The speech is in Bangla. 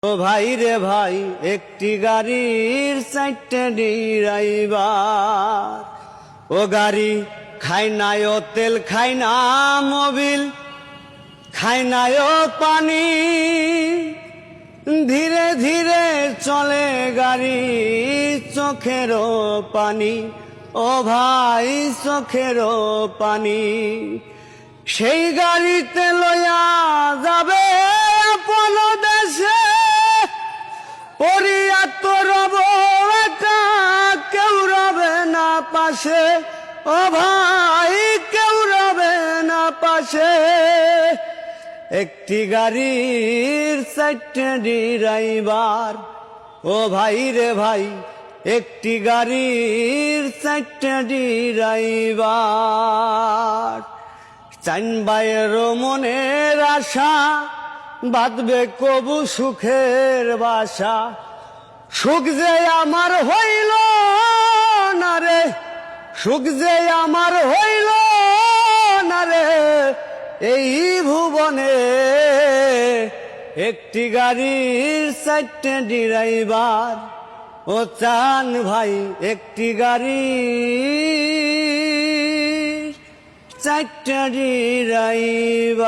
ও ভাই রে ভাই, একটি গাড়ির চারটে ড্রাইভার। ও গাড়ি খায় না ও তেল, খায় না মোবিল, খায় না ও পানি, ধীরে ধীরে চলে গাড়ি, চোখেরও পানি। ও ভাই চোখেরও পানি। সেই গাড়িতে লইয়া যাবে আপন দেশে, পড়িয়া তো রব একা, কেউ রবে না পাশে। ও ভাই কেউ রবে না পাশে। একটি গাড়ির চারটে ড্রাইভার। ও ভাই রে ভাই, একটি গাড়ির চারটে ড্রাইভার। চান ভাইয়ের মনের আশা, বাঁধবে কবু সুখের বাসা। সুখ যে আমার হইল না রে, সুখ যে আমার হইল না রে, এই ভুবনে। একটি গাড়ির চারটে ড্রাইভার। ও চান ভাই, একটি গাড়ির চারটে ড্রাইভার।